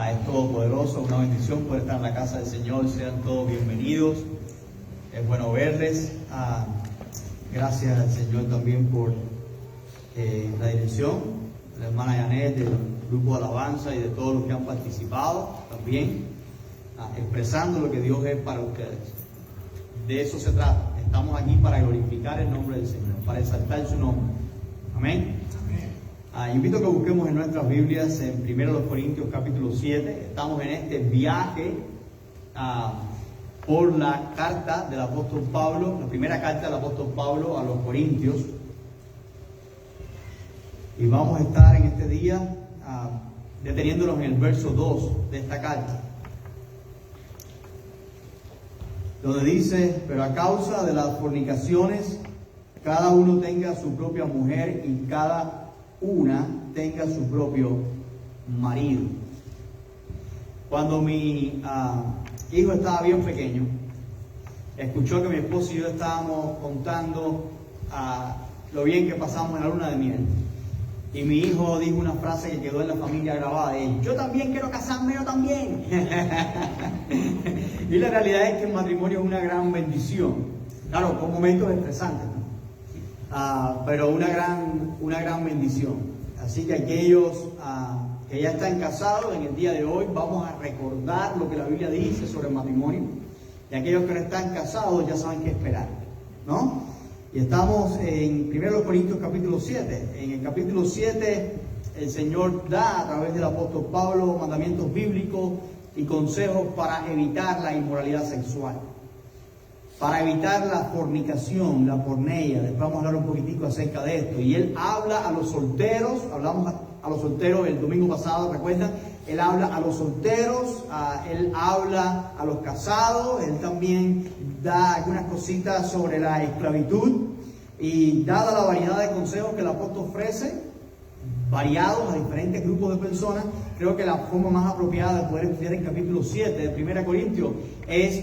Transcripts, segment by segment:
Es todopoderoso, una bendición poder estar en la casa del Señor. Sean todos bienvenidos. Es bueno verles. Gracias al Señor también por la dirección, la hermana Janet, del grupo de alabanza y de todos los que han participado también, expresando lo que Dios es para ustedes. De eso se trata. Estamos aquí para glorificar el nombre del Señor, para exaltar su nombre. Amén. Invito a que busquemos en nuestras Biblias en 1 Corintios capítulo 7. Estamos en este viaje por la carta del apóstol Pablo, la primera carta del apóstol Pablo a los Corintios. Y vamos a estar en este día deteniéndonos en el verso 2 de esta carta, donde dice: pero a causa de las fornicaciones, cada uno tenga su propia mujer y cada una tenga su propio marido. Cuando mi hijo estaba bien pequeño, escuchó que mi esposo y yo estábamos contando lo bien que pasamos en la luna de miel. Y mi hijo dijo una frase que quedó en la familia grabada: yo también quiero casarme, yo también. Y la realidad es que el matrimonio es una gran bendición. Claro, con momentos estresantes, ¿no? Pero una gran bendición. Así que aquellos que ya están casados, en el día de hoy vamos a recordar lo que la Biblia dice sobre el matrimonio. Y aquellos que no están casados ya saben qué esperar, ¿no? Y estamos en 1 Corintios capítulo 7. En el capítulo 7 el Señor da a través del apóstol Pablo mandamientos bíblicos y consejos para evitar la inmoralidad sexual, para evitar la fornicación, la porneia. Después vamos a hablar un poquitico acerca de esto. Y él habla a los solteros. Hablamos a los solteros el domingo pasado, ¿recuerdan? Él habla a los solteros, él habla a los casados, él también da algunas cositas sobre la esclavitud. Y dada la variedad de consejos que el apóstol ofrece, variados a diferentes grupos de personas, creo que la forma más apropiada de poder estudiar el capítulo 7 de 1 Corintios es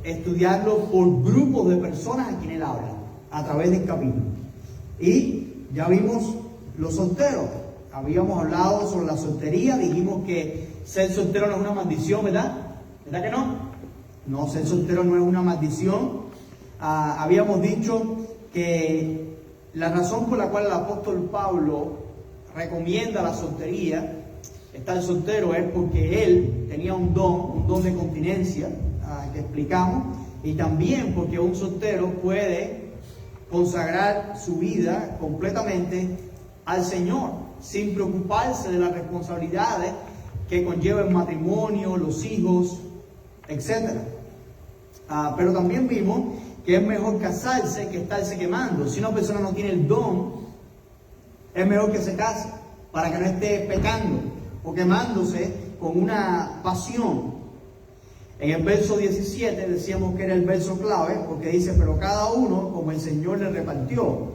estudiarlo por grupos de personas a quien él habla, a través del capítulo. Y ya vimos los solteros. Habíamos hablado sobre la soltería, dijimos que ser soltero no es una maldición, ¿verdad? ¿Verdad que no? No, ser soltero no es una maldición. Habíamos dicho que la razón por la cual el apóstol Pablo recomienda la soltería, estar soltero, es porque él tenía un don de continencia, que explicamos, y también porque un soltero puede consagrar su vida completamente al Señor, sin preocuparse de las responsabilidades que conlleva el matrimonio, los hijos, etc. Pero también vimos que es mejor casarse que estarse quemando. Si una persona no tiene el don, es mejor que se case, para que no esté pecando o quemándose con una pasión. En el verso 17 decíamos que era el verso clave, porque dice: pero cada uno como el Señor le repartió,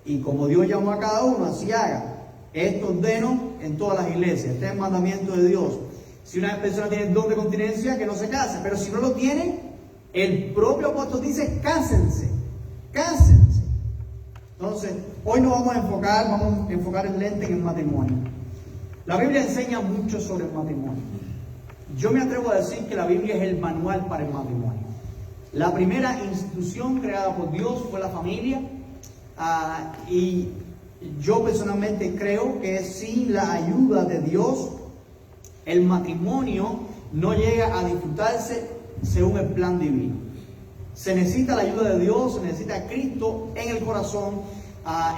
y como Dios llamó a cada uno, así haga. Esto ordeno en todas las iglesias. Este es el mandamiento de Dios. Si una persona tiene el don de continencia, que no se case. Pero si no lo tiene, el propio apóstol dice: cásense, cásense. Entonces, hoy nos vamos a enfocar el lente en el matrimonio. La Biblia enseña mucho sobre el matrimonio. Yo me atrevo a decir que la Biblia es el manual para el matrimonio. La primera institución creada por Dios fue la familia, y yo personalmente creo que sin la ayuda de Dios, el matrimonio no llega a disfrutarse según el plan divino. Se necesita la ayuda de Dios, se necesita a Cristo en el corazón,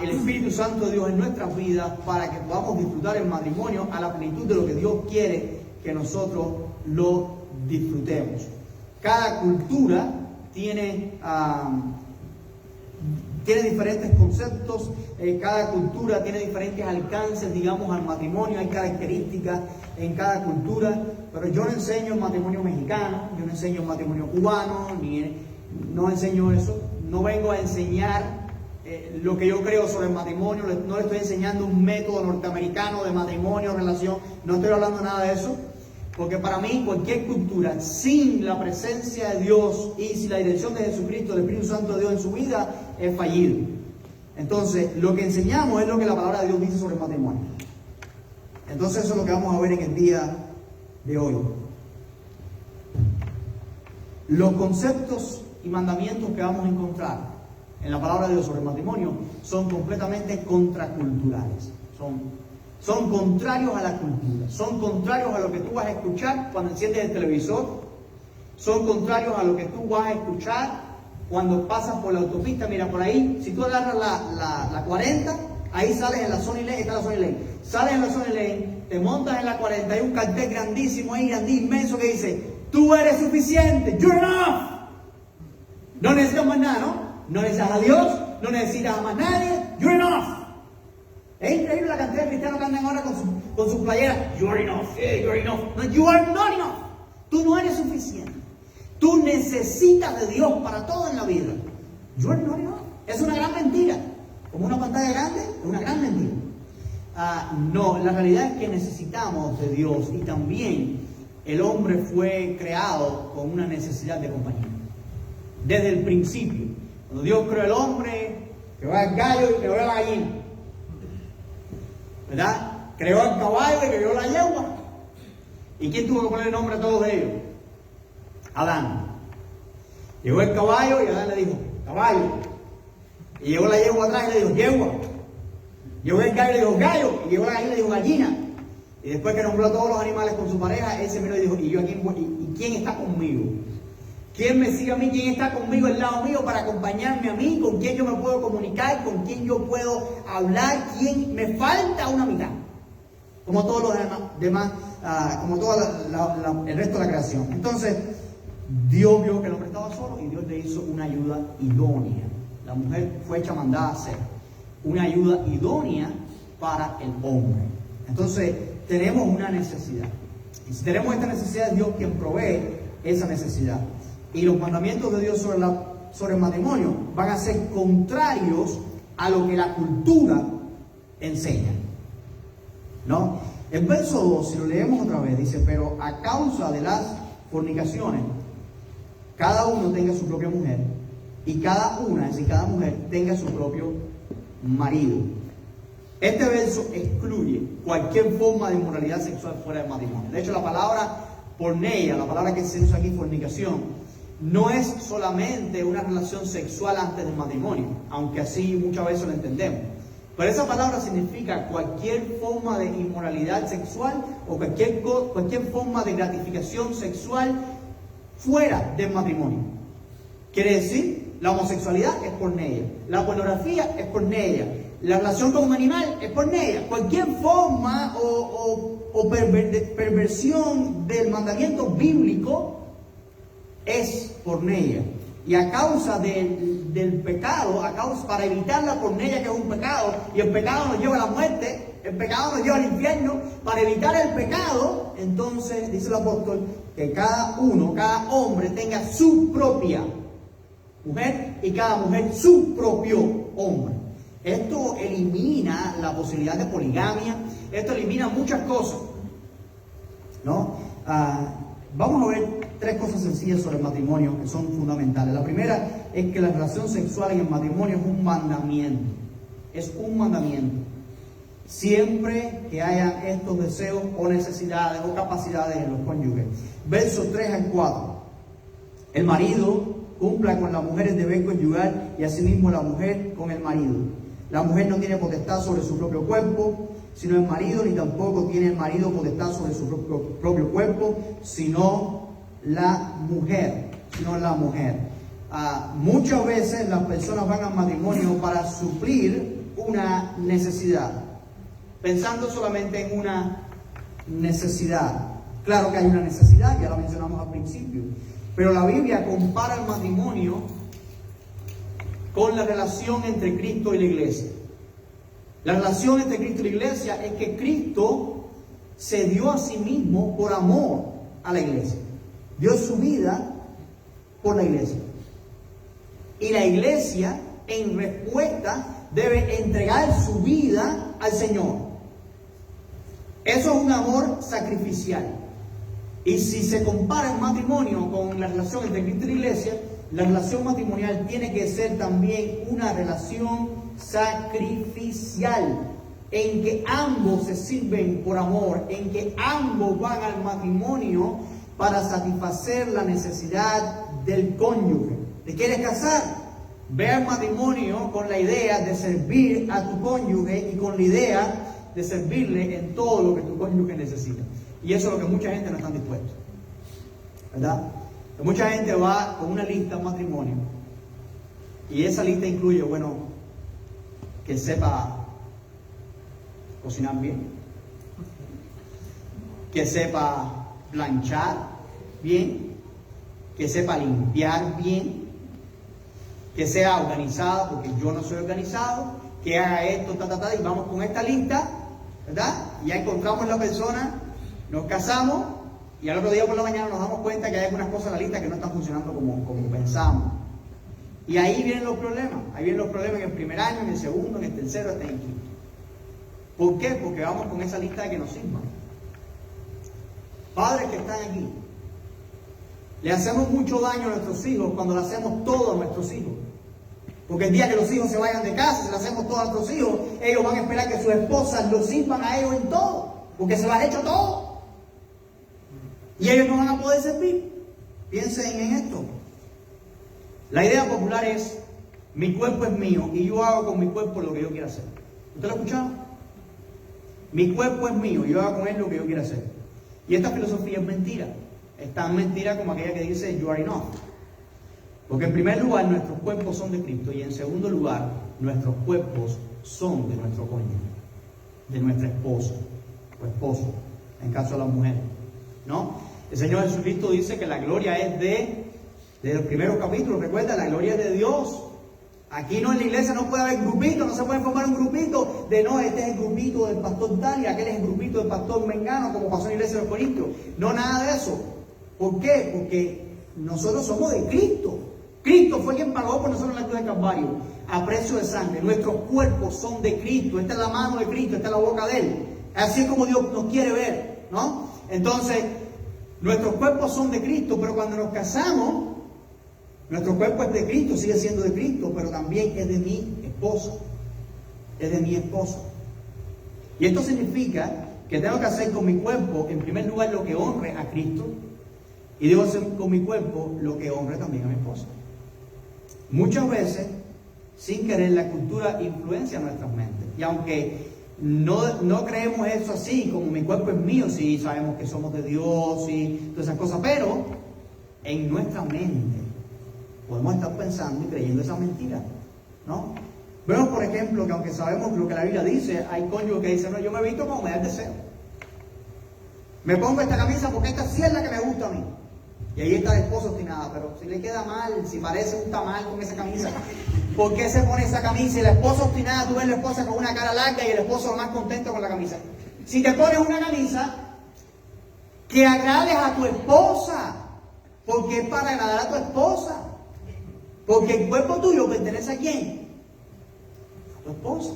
el Espíritu Santo de Dios en nuestras vidas, para que podamos disfrutar el matrimonio a la plenitud de lo que Dios quiere que nosotros lo disfrutemos. Cada cultura tiene diferentes conceptos, cada cultura tiene diferentes alcances, digamos, al matrimonio. Hay características en cada cultura, pero yo no enseño el matrimonio mexicano, yo no enseño el matrimonio cubano, no enseño eso. No vengo a enseñar lo que yo creo sobre el matrimonio, no le estoy enseñando un método norteamericano de matrimonio, relación, no estoy hablando nada de eso. Porque para mí cualquier cultura sin la presencia de Dios y sin la dirección de Jesucristo, del Espíritu Santo de Dios en su vida, es fallido. Entonces, lo que enseñamos es lo que la palabra de Dios dice sobre el matrimonio. Entonces eso es lo que vamos a ver en el día de hoy. Los conceptos y mandamientos que vamos a encontrar en la palabra de Dios sobre el matrimonio son completamente contraculturales. Son contrarios a la cultura. Son contrarios a lo que tú vas a escuchar cuando enciendes el televisor. Son contrarios a lo que tú vas a escuchar cuando pasas por la autopista. Mira, por ahí, si tú agarras la 40, ahí sales en la Sony Lane, está la Sony Lane. Sales en la Sony Lane, te montas en la 40, hay un cartel grandísimo ahí, inmenso, que dice: tú eres suficiente, you're enough. No necesitas más nada, ¿no? No necesitas a Dios, no necesitas a más nadie, you're enough. Es increíble la cantidad de cristianos que andan ahora con sus playeras. You are enough, you are enough. No, you are not enough. Tú no eres suficiente. Tú necesitas de Dios para todo en la vida. You are not enough. Es una gran mentira. Como una pantalla grande, es una gran mentira. No, la realidad es que necesitamos de Dios, y también el hombre fue creado con una necesidad de compañía. Desde el principio, cuando Dios creó al hombre, creó al gallo y creó a la gallina, ¿verdad? Creó al caballo y creó la yegua. ¿Y quién tuvo que poner el nombre a todos ellos? Adán. Llegó el caballo y Adán le dijo: caballo. Y llegó la yegua atrás y le dijo: yegua. Llegó el gallo y le dijo: gallo. Y llegó la gallina y le dijo: gallina. Y después que nombró a todos los animales con su pareja, él se miró y dijo: ¿y yo a quién voy? ¿Y quién está conmigo? ¿Quién me sigue a mí? ¿Quién está conmigo al lado mío para acompañarme a mí? ¿Con quién yo me puedo comunicar? ¿Con quién yo puedo hablar? ¿Quién me falta una mitad? Como todos los demás, como todo el resto de la creación. Entonces, Dios vio que el hombre estaba solo y Dios le hizo una ayuda idónea. La mujer fue hecha, mandada a hacer una ayuda idónea para el hombre. Entonces, tenemos una necesidad. Y si tenemos esta necesidad, es Dios quien provee esa necesidad. Y los mandamientos de Dios sobre el matrimonio van a ser contrarios a lo que la cultura enseña, ¿no? El verso 2, si lo leemos otra vez, dice: pero a causa de las fornicaciones, cada uno tenga su propia mujer, y cada mujer tenga su propio marido. Este verso excluye cualquier forma de inmoralidad sexual fuera del matrimonio. De hecho, la palabra porneia, la palabra que se usa aquí, fornicación, no es solamente una relación sexual antes del matrimonio, aunque así muchas veces lo entendemos. Pero esa palabra significa cualquier forma de inmoralidad sexual o cualquier forma de gratificación sexual fuera del matrimonio. Quiere decir, la homosexualidad es porneia, la pornografía es porneia, la relación con un animal es porneia. Cualquier forma o perversión del mandamiento bíblico es porneia. Y a causa del pecado, para evitar la porneia, que es un pecado, y el pecado nos lleva a la muerte, el pecado nos lleva al infierno, para evitar el pecado, entonces dice el apóstol que cada hombre tenga su propia mujer y cada mujer su propio hombre. Esto elimina la posibilidad de poligamia, esto elimina muchas cosas, ¿no? Vamos a ver 3 cosas sencillas sobre el matrimonio que son fundamentales. La primera es que la relación sexual en el matrimonio es un mandamiento. Es un mandamiento. Siempre que haya estos deseos o necesidades o capacidades en los cónyuges. Versos 3 al 4. El marido cumpla con la mujer el deber conyugal y asimismo la mujer con el marido. La mujer no tiene potestad sobre su propio cuerpo, sino el marido, ni tampoco tiene el marido potestad sobre su propio cuerpo, sino la mujer. Muchas veces las personas van al matrimonio para suplir una necesidad, pensando solamente en una necesidad. Claro que hay una necesidad, ya la mencionamos al principio, pero la Biblia compara el matrimonio con la relación entre Cristo y la iglesia. La relación entre Cristo y la iglesia es que Cristo se dio a sí mismo por amor a la iglesia. Dio su vida por la iglesia. Y la iglesia, en respuesta, debe entregar su vida al Señor. Eso es un amor sacrificial. Y si se compara el matrimonio con la relación entre Cristo y la iglesia, la relación matrimonial tiene que ser también una relación sacrificial. en que ambos se sirven por amor, en que ambos van al matrimonio para satisfacer la necesidad del cónyuge. ¿Te quieres casar? Ve al matrimonio con la idea de servir a tu cónyuge y con la idea de servirle en todo lo que tu cónyuge necesita. Y eso es lo que mucha gente no está dispuesta, ¿verdad? Mucha gente va con una lista de matrimonio y esa lista incluye, bueno, que sepa cocinar bien, que sepa planchar bien, que sepa limpiar bien, que sea organizado, porque yo no soy organizado, que haga esto, y vamos con esta lista, ¿verdad? Y ya encontramos la persona, nos casamos y al otro día por la mañana nos damos cuenta que hay algunas cosas en la lista que no están funcionando como pensamos. Y ahí vienen los problemas. Ahí vienen los problemas en el primer año, en el segundo, en el tercero, hasta en el quinto. ¿Por qué? Porque vamos con esa lista de que nos sirvan. Padres que están aquí, le hacemos mucho daño a nuestros hijos cuando le hacemos todo a nuestros hijos. Porque el día que los hijos se vayan de casa, si le hacemos todo a nuestros hijos, ellos van a esperar que sus esposas los sirvan a ellos en todo, porque se lo han hecho todo. Y ellos no van a poder servir. Piensen en esto. La idea popular es, mi cuerpo es mío y yo hago con mi cuerpo lo que yo quiera hacer. ¿Usted lo ha escuchado? Mi cuerpo es mío y yo hago con él lo que yo quiera hacer. Y esta filosofía es mentira. Es tan mentira como aquella que dice, you are enough. Porque en primer lugar, nuestros cuerpos son de Cristo y en segundo lugar, nuestros cuerpos son de nuestro cónyuge, de nuestra esposa o esposo, en caso de las mujeres, ¿no? El Señor Jesucristo dice que la gloria es de los primeros capítulos, recuerda, la gloria es de Dios. Aquí no, en la iglesia no puede haber grupitos, no se puede formar un grupito de no, este es el grupito del pastor tal y aquel es el grupito del pastor Mengano, como pasó en la iglesia de los Corintios. No, nada de eso. ¿Por qué? Porque nosotros somos de Cristo. Cristo fue quien pagó por nosotros en la cruz de Calvario, a precio de sangre. Nuestros cuerpos son de Cristo. Esta es la mano de Cristo, esta es la boca de Él. Así es como Dios nos quiere ver, ¿no? Entonces, nuestros cuerpos son de Cristo, pero cuando nos casamos, nuestro cuerpo es de Cristo, sigue siendo de Cristo, pero también es de mi esposa. Es de mi esposa. Y esto significa que tengo que hacer con mi cuerpo, en primer lugar, lo que honre a Cristo, y debo hacer con mi cuerpo lo que honre también a mi esposa. Muchas veces, sin querer, la cultura influencia nuestras mentes. Y aunque no creemos eso así, como mi cuerpo es mío, sí sabemos que somos de Dios y todas esas cosas, pero en nuestra mente podemos estar pensando y creyendo esas mentiras, ¿no? Vemos, por ejemplo, que aunque sabemos lo que la Biblia dice, hay cónyuges que dicen, no, yo me visto como me da el deseo. Me pongo esta camisa porque esta sí es la que me gusta a mí. Y ahí está el esposo obstinado, pero si le queda mal, si parece un tamal con esa camisa, ¿por qué se pone esa camisa? Y la esposa obstinada, tú ves la esposa con una cara larga y el esposo más contento con la camisa. Si te pones una camisa, que agrades a tu esposa, porque es para agradar a tu esposa. Porque el cuerpo tuyo pertenece a quién? A tu esposa.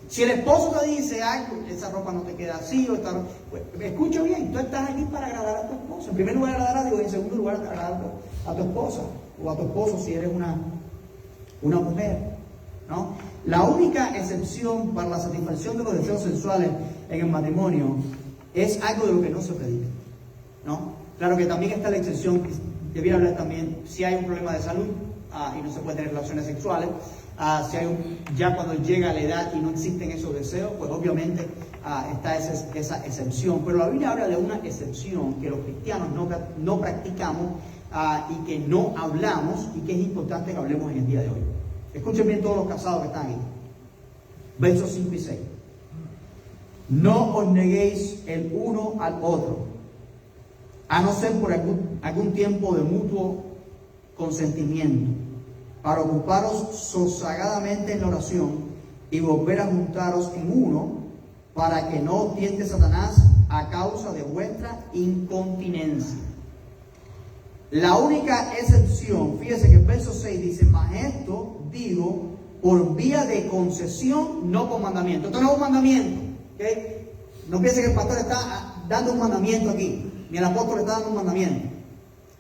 Si el esposo te dice, ay, esa ropa no te queda así, o esta ropa, pues, escucha bien, tú estás aquí para agradar a tu esposa. En primer lugar, agradar a Dios, y en segundo lugar, agradar a tu esposa, o a tu esposo si eres una mujer, ¿no? La única excepción para la satisfacción de los deseos sexuales en el matrimonio es algo de lo que no se predica, ¿no? Claro que también está la excepción, debiera hablar también, si hay un problema de salud y no se puede tener relaciones sexuales, si hay ya cuando llega a la edad y no existen esos deseos, pues obviamente está esa excepción. Pero la Biblia habla de una excepción que los cristianos no practicamos y que no hablamos y que es importante que hablemos en el día de hoy. Escuchen bien todos los casados que están ahí. Versos 5 y 6. No os neguéis el uno al otro, a no ser por algún tiempo de mutuo consentimiento, para ocuparos sosegadamente en la oración y volver a juntaros en uno, para que no os tiente Satanás a causa de vuestra incontinencia. La única excepción, fíjese que el verso 6 dice, mas esto digo por vía de concesión, no por mandamiento. Esto no es un mandamiento, ¿okay? No piense que el pastor está dando un mandamiento aquí, ni el apóstol está dando un mandamiento.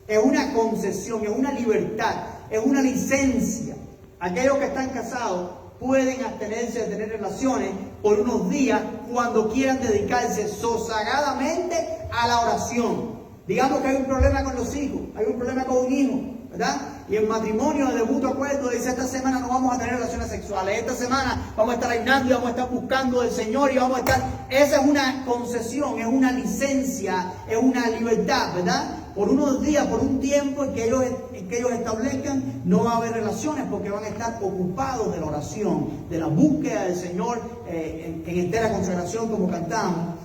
Es una concesión, es una libertad, es una licencia. Aquellos que están casados pueden abstenerse de tener relaciones por unos días cuando quieran dedicarse sosagradamente a la oración. Digamos que hay un problema con los hijos, hay un problema con un hijo, ¿verdad? Y el matrimonio de mutuo acuerdo dice: esta semana no vamos a tener relaciones sexuales, esta semana vamos a estar ayunando y vamos a estar buscando del Señor y vamos a estar... Esa es una concesión, es una licencia, es una libertad, ¿verdad? Por unos días, por un tiempo en que ellos establezcan, no va a haber relaciones porque van a estar ocupados de la oración, de la búsqueda del Señor, en entera consagración, como cantamos,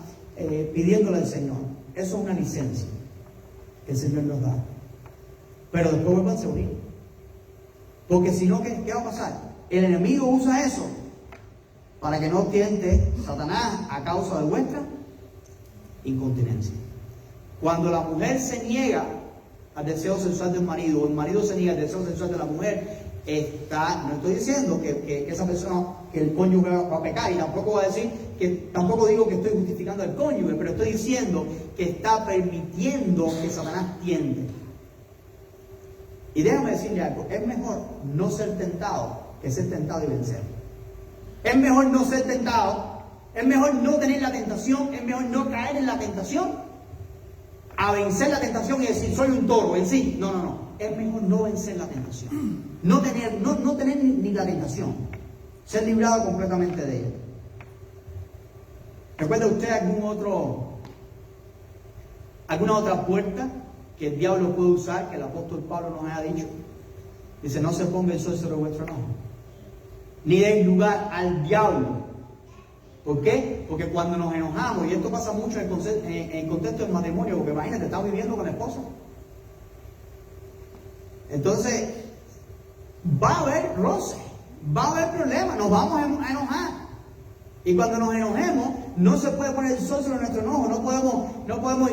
pidiéndole al Señor. Eso es una licencia que el Señor nos da. Pero después vuelvan a unir. Porque si no, ¿qué va a pasar? El enemigo usa eso para que no tiente Satanás a causa de vuestra incontinencia. Cuando la mujer se niega al deseo sexual del marido, o el marido se niega al deseo sexual de la mujer, no estoy diciendo que esa persona, que el cónyuge va a pecar, y tampoco digo que estoy justificando al cónyuge, pero estoy diciendo que está permitiendo que Satanás tiente. Y déjame decirle algo: es mejor no ser tentado que ser tentado y vencer. Es mejor no ser tentado, es mejor no tener la tentación, es mejor no caer en la tentación, a vencer la tentación y decir soy un toro en sí. No. Es mejor no vencer la tentación. No tener ni la tentación. Ser librado completamente de ella. ¿Recuerda usted alguna otra puerta que el diablo puede usar, que el apóstol Pablo nos haya dicho? Dice: no se ponga el sol sobre vuestro enojo, ni deis lugar al diablo. ¿Por qué? Porque cuando nos enojamos, y esto pasa mucho en el contexto del matrimonio, porque imagínate, estás viviendo con la esposa. Entonces, va a haber roce, va a haber problemas, nos vamos a enojar. Y cuando nos enojemos, no se puede poner el sol sobre nuestro enojo, no podemos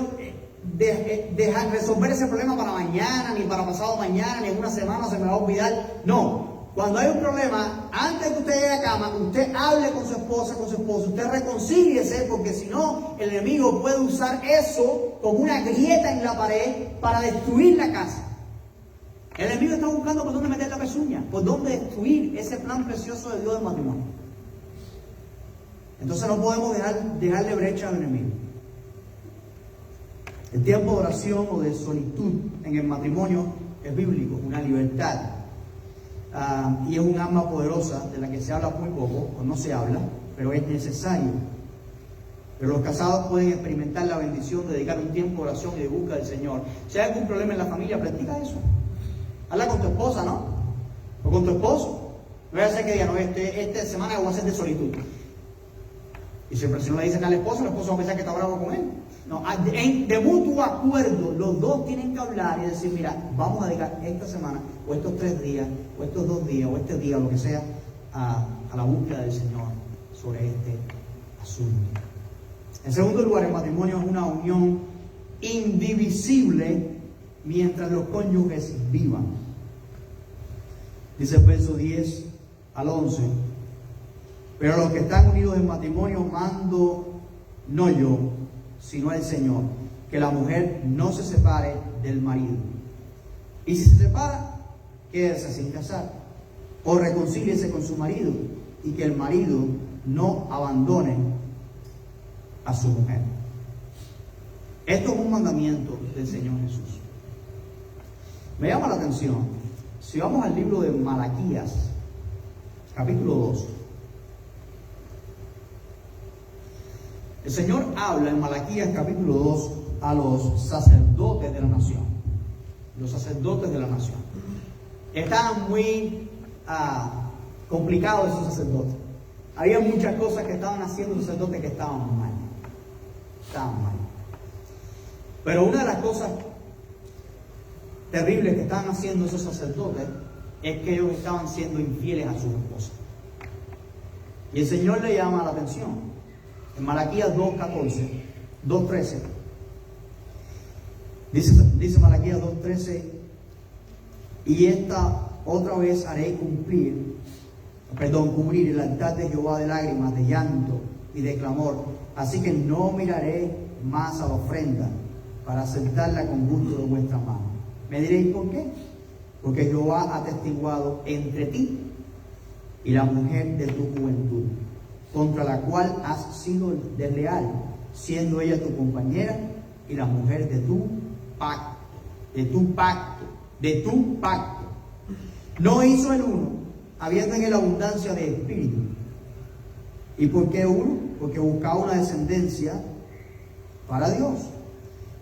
dejar resolver ese problema para mañana, ni para pasado mañana, ni en una semana se me va a olvidar. No. Cuando hay un problema, antes de que usted llegue a cama, usted hable con su esposa, con su esposo, usted reconcíliese, porque si no, el enemigo puede usar eso como una grieta en la pared para destruir la casa. El enemigo está buscando por dónde meter la pezuña, por dónde destruir ese plan precioso de Dios del matrimonio. Entonces no podemos dejarle brecha al enemigo. El tiempo de oración o de solitud en el matrimonio es bíblico, una libertad. Y es un arma poderosa de la que se habla muy poco, o no se habla, pero es necesario. Pero los casados pueden experimentar la bendición de dedicar un tiempo de oración y de búsqueda del Señor. Si hay algún problema en la familia, practica eso. Habla con tu esposa, ¿no? O con tu esposo. No voy a hacer que diga: no, esta semana voy a hacer de solitud. Y siempre, si no le dicen al esposo va a pensar que está bravo con él. No, de mutuo acuerdo, los dos tienen que hablar y decir: mira, vamos a dedicar esta semana, o estos 3 días, o estos 2 días, o este día, lo que sea, a la búsqueda del Señor sobre este asunto. En segundo lugar, el matrimonio es una unión indivisible mientras los cónyuges vivan. Dice el verso 10 al 11: pero a los que están unidos en matrimonio mando no yo, sino el Señor, que la mujer no se separe del marido. Y si se separa, quédese sin casar, o reconcíliese con su marido, y que el marido no abandone a su mujer. Esto es un mandamiento del Señor Jesús. Me llama la atención, si vamos al libro de Malaquías, capítulo 2. El Señor habla en Malaquías capítulo 2 a los sacerdotes de la nación. Los sacerdotes de la nación. Estaban muy complicados esos sacerdotes. Había muchas cosas que estaban haciendo los sacerdotes que estaban mal. Pero una de las cosas terribles que estaban haciendo esos sacerdotes es que ellos estaban siendo infieles a sus esposas. Y el Señor le llama la atención. En Malaquías 2:13, dice Malaquías 2:13: y esta otra vez haré cubrir el altar de Jehová de lágrimas, de llanto y de clamor, así que no miraré más a la ofrenda para aceptarla con gusto de vuestra mano. Me diréis: ¿por qué? Porque Jehová ha atestiguado entre ti y la mujer de tu juventud, contra la cual has sido desleal, siendo ella tu compañera y la mujer de tu pacto, de tu pacto, de tu pacto. No hizo el uno, habiendo en él abundancia de espíritu. ¿Y por qué uno? Porque buscaba una descendencia para Dios.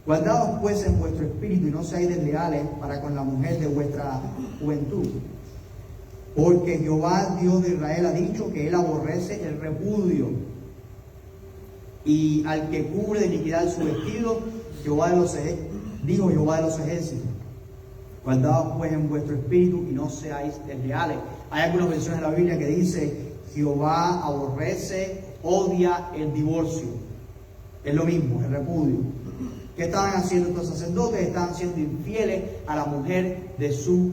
Guardaos pues en vuestro espíritu y no seáis desleales para con la mujer de vuestra juventud. Porque Jehová, Dios de Israel, ha dicho que él aborrece el repudio. Y al que cubre de iniquidad su vestido, dijo Jehová de los ejércitos. Guardaos pues en vuestro espíritu y no seáis desleales. Hay algunas versiones de la Biblia que dice: Jehová aborrece, odia el divorcio. Es lo mismo, el repudio. ¿Qué estaban haciendo estos sacerdotes? Estaban siendo infieles a la mujer de su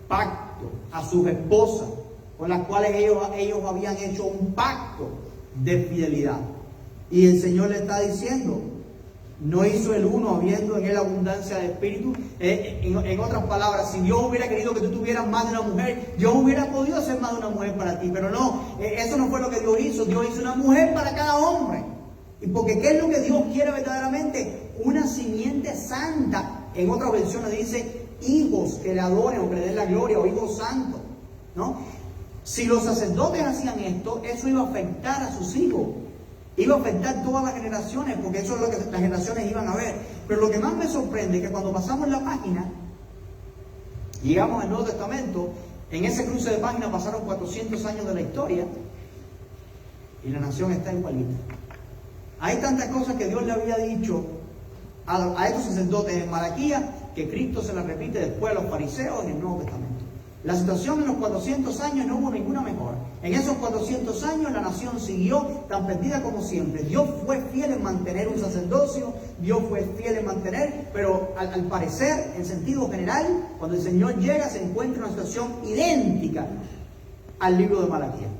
pacto, a sus esposas, con las cuales ellos habían hecho un pacto de fidelidad. Y el Señor le está diciendo: no hizo el uno habiendo en él abundancia de espíritu. En otras palabras, si Dios hubiera querido que tú tuvieras más de una mujer, Dios hubiera podido hacer más de una mujer para ti, pero no, eso no fue lo que Dios hizo. Dios hizo una mujer para cada hombre. Y porque ¿qué es lo que Dios quiere verdaderamente? Una simiente santa. En otras versiones dice hijos que le adoren o que le den la gloria, o hijos santos, ¿no? Si los sacerdotes hacían esto, eso iba a afectar a sus hijos. Iba a afectar todas las generaciones, porque eso es lo que las generaciones iban a ver. Pero lo que más me sorprende es que cuando pasamos la página, llegamos al Nuevo Testamento, en ese cruce de páginas pasaron 400 años de la historia, y la nación está igualita. Hay tantas cosas que Dios le había dicho a estos sacerdotes en Malaquías, que Cristo se las repite después a los fariseos en el Nuevo Testamento. La situación en los 400 años no hubo ninguna mejora. En esos 400 años la nación siguió tan perdida como siempre. Dios fue fiel en mantener un sacerdocio, Dios fue fiel en mantener, pero al parecer, en sentido general, cuando el Señor llega se encuentra una situación idéntica al libro de Malaquías.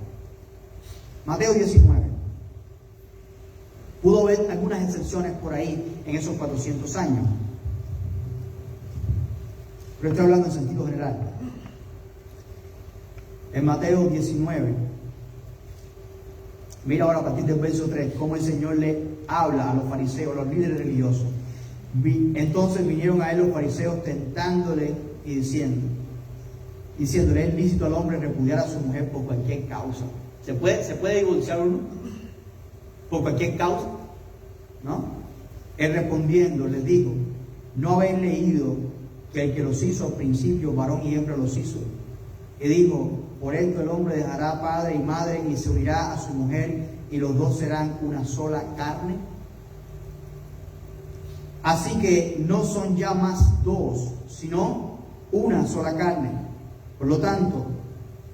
Mateo 19. Pudo ver algunas excepciones por ahí en esos 400 años, pero estoy hablando en sentido general. En Mateo 19, mira ahora a partir del verso 3, cómo el Señor le habla a los fariseos, a los líderes religiosos. Entonces vinieron a él los fariseos tentándole y diciéndole: es lícito al hombre repudiar a su mujer por cualquier causa. ¿Se puede divorciar uno por cualquier causa? ¿No? Él respondiendo les dijo: ¿no habéis leído que el que los hizo al principio, varón y hembra los hizo? Y dijo: por esto el hombre dejará padre y madre y se unirá a su mujer, y los dos serán una sola carne. Así que no son ya más dos, sino una sola carne. Por lo tanto,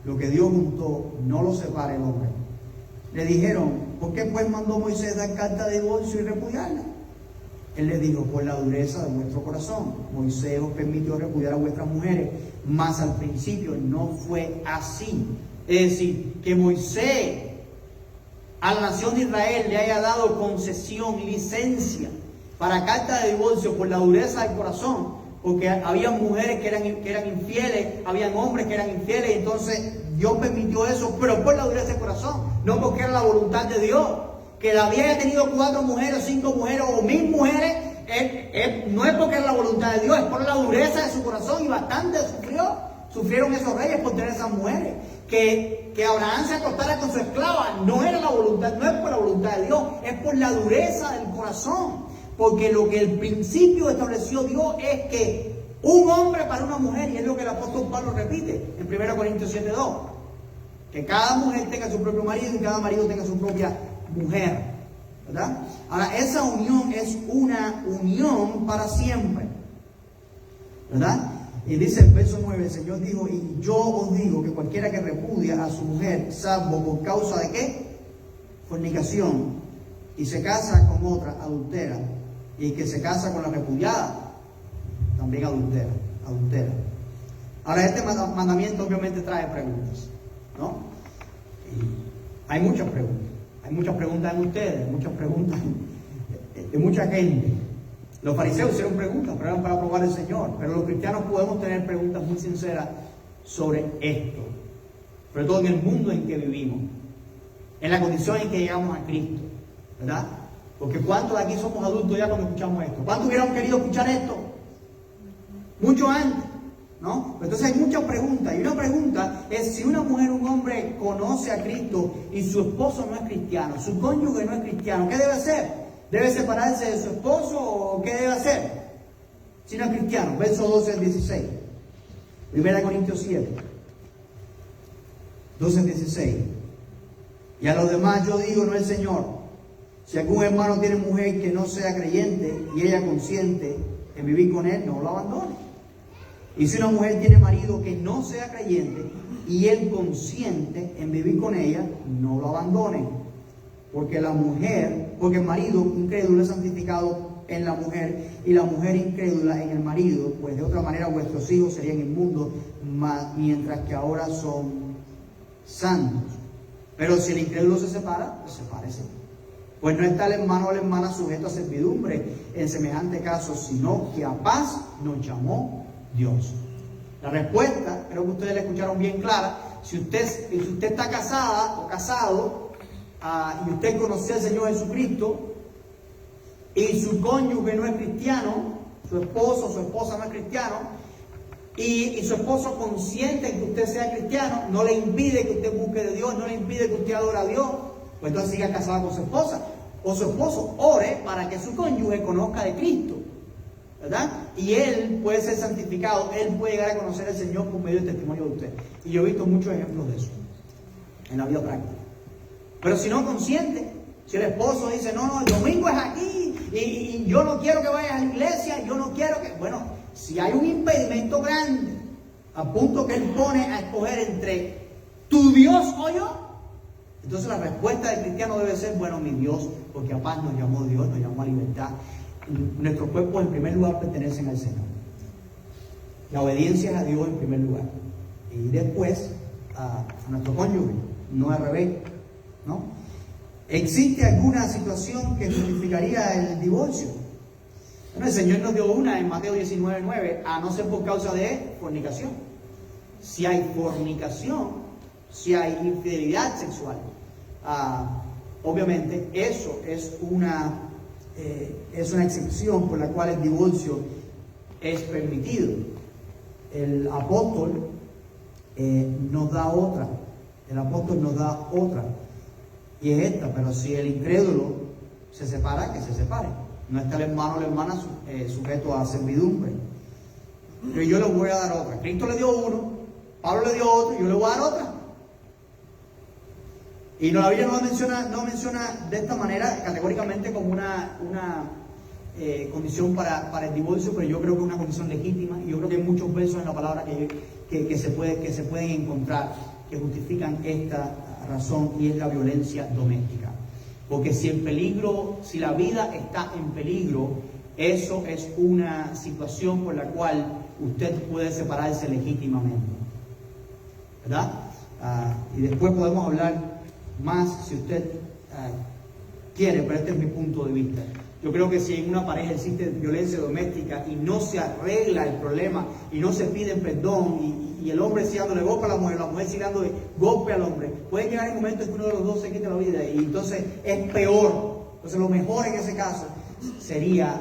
lo que Dios juntó, no lo separe el hombre. Le dijeron: ¿por qué pues mandó Moisés dar carta de divorcio y repudiarla? Él les dijo: por la dureza de vuestro corazón. Moisés os permitió repudiar a vuestras mujeres, mas al principio no fue así. Es decir, que Moisés a la nación de Israel le haya dado concesión, licencia para carta de divorcio por la dureza del corazón, porque había mujeres que eran infieles, habían hombres que eran infieles, y entonces Dios permitió eso, pero por la dureza del corazón, no porque era la voluntad de Dios. Que David haya tenido 4 mujeres, 5 mujeres o 1000 mujeres, no es porque es la voluntad de Dios, es por la dureza de su corazón, y bastante sufrieron esos reyes por tener esas mujeres. Que Abraham se acostara con su esclava no era la voluntad, no es por la voluntad de Dios, es por la dureza del corazón. Porque lo que el principio estableció Dios es que un hombre para una mujer, y es lo que el apóstol Pablo repite en 1 Corintios 7:2, que cada mujer tenga su propio marido y cada marido tenga su propia mujer, ¿verdad? Ahora, esa unión es una unión para siempre, ¿verdad? Y dice el verso 9, el Señor dijo: y yo os digo que cualquiera que repudia a su mujer, salvo por causa de ¿qué? Fornicación, y se casa con otra, adultera, y el que se casa con la repudiada, también adultera. Ahora, este mandamiento obviamente trae preguntas, ¿no? Y hay muchas preguntas. Hay muchas preguntas en ustedes, muchas preguntas de mucha gente. Los fariseos hicieron preguntas, pero eran para probar al Señor. Pero los cristianos podemos tener preguntas muy sinceras sobre esto. sobre todo en el mundo en que vivimos, en la condición en que llegamos a Cristo, ¿verdad? Porque ¿cuántos de aquí somos adultos ya cuando escuchamos esto? ¿Cuántos hubieran querido escuchar esto? Mucho antes, ¿no? Entonces hay muchas preguntas, y una pregunta es si una mujer o un hombre conoce a Cristo y su esposo no es cristiano, su cónyuge no es cristiano, ¿qué debe hacer? ¿Debe separarse de su esposo o qué debe hacer? Si no es cristiano, verso 12 al 16, 1 Corintios 7, 12 al 16. Y a los demás yo digo, no el Señor, si algún hermano tiene mujer que no sea creyente y ella consciente en vivir con él, no lo abandone. Y si una mujer tiene marido que no sea creyente y él consciente en vivir con ella, no lo abandone. Porque el marido incrédulo es santificado en la mujer y la mujer incrédula en el marido, pues de otra manera vuestros hijos serían inmundos, mientras que ahora son santos. Pero si el incrédulo se separa, pues sepárese. Pues no está el hermano o la hermana sujeto a servidumbre en semejante caso, sino que a paz nos llamó Dios. La respuesta, creo que ustedes la escucharon bien clara. Si usted está casada o casado y usted conoció al Señor Jesucristo y su cónyuge no es cristiano, su esposo o su esposa no es cristiano, y su esposo consciente de que usted sea cristiano, no le impide que usted busque de Dios, no le impide que usted adore a Dios, pues entonces siga casada con su esposa. O su esposo ore para que su cónyuge conozca de Cristo, ¿verdad? Y él puede ser santificado, él puede llegar a conocer al Señor por medio del testimonio de usted. Y yo he visto muchos ejemplos de eso en la vida práctica. Pero si no consciente, si el esposo dice, no, el domingo es aquí y yo no quiero que vayas a la iglesia, yo no quiero que... Bueno, si hay un impedimento grande, a punto que él pone a escoger entre tu Dios o yo, entonces la respuesta del cristiano debe ser, bueno, mi Dios, porque a paz nos llamó Dios, nos llamó a libertad. Nuestros cuerpos en primer lugar pertenecen al Señor. La obediencia es a Dios en primer lugar. Y después a nuestro cónyuge, no al revés, ¿no? ¿Existe alguna situación que justificaría el divorcio? Bueno, el Señor nos dio una en Mateo 19:9, a no ser por causa de fornicación. Si hay fornicación, si hay infidelidad sexual, obviamente eso es una excepción por la cual el divorcio es permitido. El apóstol nos da otra. El apóstol nos da otra. Y es esta, pero si el incrédulo se separa, que se separe. No está el hermano o la hermana sujeto a servidumbre. Pero yo le voy a dar otra. Cristo le dio uno, Pablo le dio otro, yo le voy a dar otra. Y la Biblia no menciona de esta manera categóricamente como una condición para el divorcio, pero yo creo que es una condición legítima, y yo creo que hay muchos versos en la palabra que se pueden encontrar que justifican esta razón, y es la violencia doméstica. Porque si la vida está en peligro, eso es una situación por la cual usted puede separarse legítimamente, ¿verdad? Y después podemos hablar más si usted quiere, pero este es mi punto de vista. Yo creo que si en una pareja existe violencia doméstica y no se arregla el problema y no se pide perdón y el hombre sigue dándole golpe a la mujer sigue dándole golpe al hombre, puede llegar el momento en que uno de los dos se quite la vida y entonces es peor. Entonces lo mejor en ese caso sería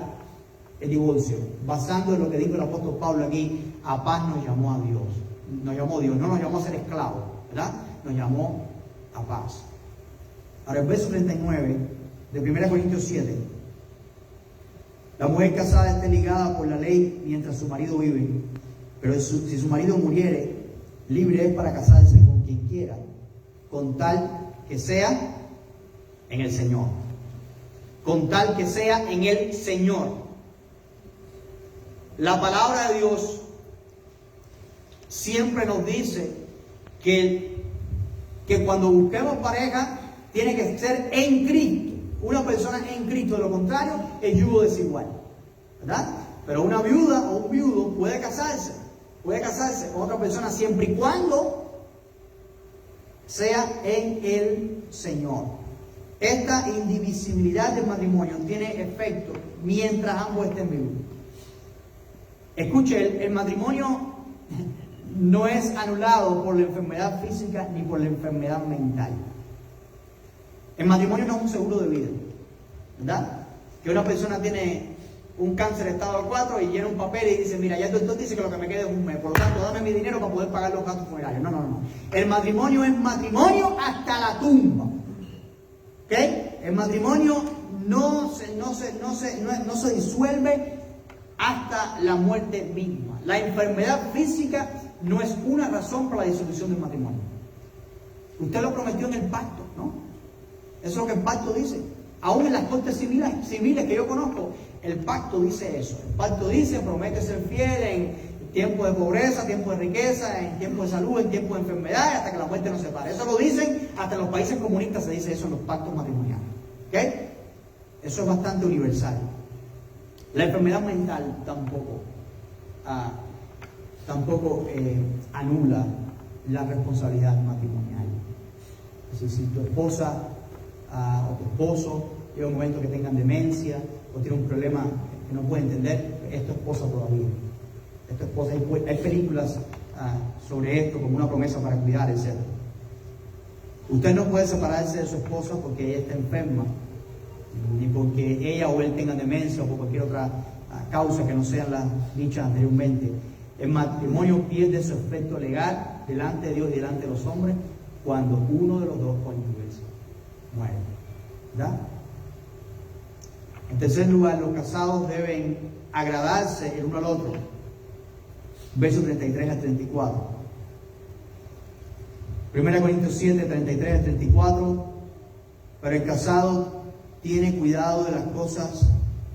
el divorcio, basando en lo que dijo el apóstol Pablo aquí: a paz nos llamó a Dios. Nos llamó Dios, no nos llamó a ser esclavos, ¿verdad? Nos llamó a paz. Ahora el verso 39 de 1 Corintios 7. La mujer casada esté ligada por la ley mientras su marido vive, pero si su marido muriere, libre es para casarse con quien quiera, con tal que sea en el Señor. Con tal que sea en el Señor. La palabra de Dios siempre nos dice que cuando busquemos pareja tiene que ser en Cristo. Una persona en Cristo, de lo contrario, el yugo desigual, ¿verdad? Pero una viuda o un viudo puede casarse con otra persona siempre y cuando sea en el Señor. Esta indivisibilidad del matrimonio tiene efecto mientras ambos estén vivos. Escuche, el matrimonio no es anulado por la enfermedad física ni por la enfermedad mental. El matrimonio no es un seguro de vida, ¿verdad? Que una persona tiene un cáncer estado 4 y llena un papel y dice, mira, ya el doctor dice que lo que me queda es un mes, por lo tanto, dame mi dinero para poder pagar los gastos funerarios. No. El matrimonio es matrimonio hasta la tumba. ¿Ok? El matrimonio no se disuelve hasta la muerte misma. La enfermedad física no es una razón para la disolución del matrimonio. Usted lo prometió en el pacto, ¿no? Eso es lo que el pacto dice. Aún en las cortes civiles que yo conozco, el pacto dice eso. El pacto dice, promete ser fiel en tiempo de pobreza, tiempo de riqueza, en tiempo de salud, en tiempo de enfermedad, hasta que la muerte nos separe. Eso lo dicen, hasta en los países comunistas se dice eso en los pactos matrimoniales. ¿Ok? Eso es bastante universal. La enfermedad mental tampoco anula la responsabilidad matrimonial. Es decir, si tu esposa o tu esposo llega un momento que tengan demencia o tiene un problema que no puede entender, es tu esposa todavía. Es tu esposa. Hay películas sobre esto como una promesa para cuidar, etc. Usted no puede separarse de su esposa porque ella está enferma, ni porque ella o él tengan demencia o por cualquier otra causa que no sean las dichas anteriormente. El matrimonio pierde su efecto legal delante de Dios y delante de los hombres cuando uno de los dos cónyuges muere. ¿Verdad? En tercer lugar, los casados deben agradarse el uno al otro. Versos 33 al 34. 1 Corintios 7, 33 al 34. Pero el casado tiene cuidado de las cosas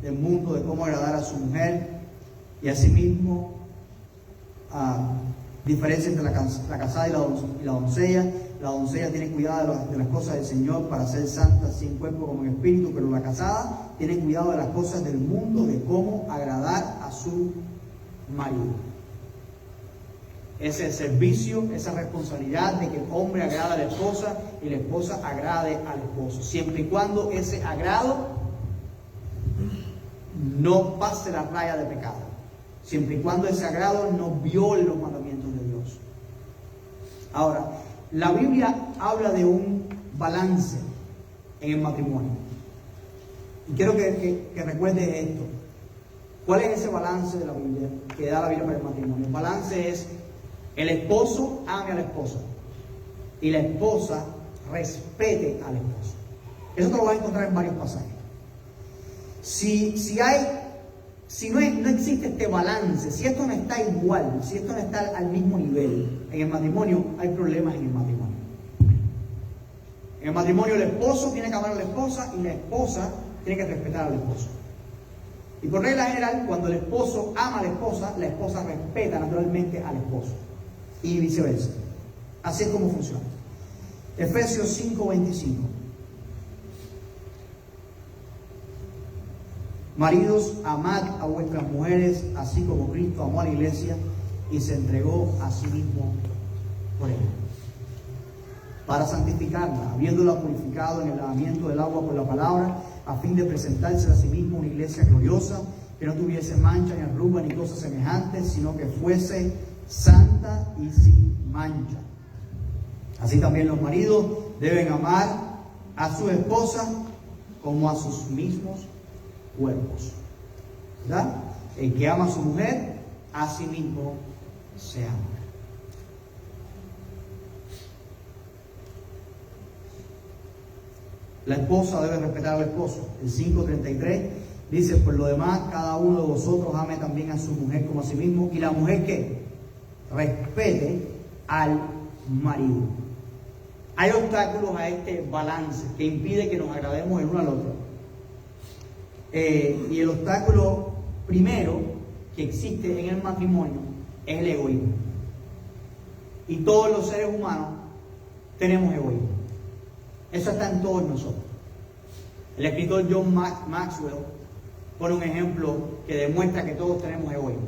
del mundo, de cómo agradar a su mujer, y asimismo diferencia entre la casada y la doncella. La doncella tiene cuidado de las cosas del Señor para ser santa, así en cuerpo como en espíritu, pero la casada tiene cuidado de las cosas del mundo, de cómo agradar a su marido. Ese servicio, esa responsabilidad de que el hombre agrada a la esposa y la esposa agrade al esposo, siempre y cuando ese agrado no pase la raya de pecado, siempre y cuando ese agrado no viole los mandamientos de Dios. Ahora, la Biblia habla de un balance en el matrimonio. Y quiero que recuerdes esto. ¿Cuál es ese balance de la Biblia que da la Biblia para el matrimonio? El balance es: el esposo ame a la esposa y la esposa respete al esposo. Eso te lo vas a encontrar en varios pasajes. Si no existe este balance, si esto no está igual, si esto no está al mismo nivel en el matrimonio, hay problemas en el matrimonio. En el matrimonio el esposo tiene que amar a la esposa y la esposa tiene que respetar al esposo. Y por regla general, cuando el esposo ama a la esposa respeta naturalmente al esposo. Y viceversa. Así es como funciona. Efesios 5:25. Maridos, amad a vuestras mujeres, así como Cristo amó a la iglesia y se entregó a sí mismo por ella, para santificarla, habiéndola purificado en el lavamiento del agua por la palabra, a fin de presentarse a sí mismo una iglesia gloriosa, que no tuviese mancha, ni arruga, ni cosas semejantes, sino que fuese santa y sin mancha. Así también los maridos deben amar a sus esposas como a sus mismos cuerpos. ¿Verdad? El que ama a su mujer, a sí mismo se ama. La esposa debe respetar al esposo. El 5:33 dice: por lo demás, cada uno de vosotros ame también a su mujer como a sí mismo. Y la mujer, ¿qué? Respete al marido. Hay obstáculos a este balance que impide que nos agrademos el uno al otro. Y el obstáculo primero que existe en el matrimonio es el egoísmo. Y todos los seres humanos tenemos egoísmo. Eso está en todos nosotros. El escritor John Maxwell pone un ejemplo que demuestra que todos tenemos egoísmo.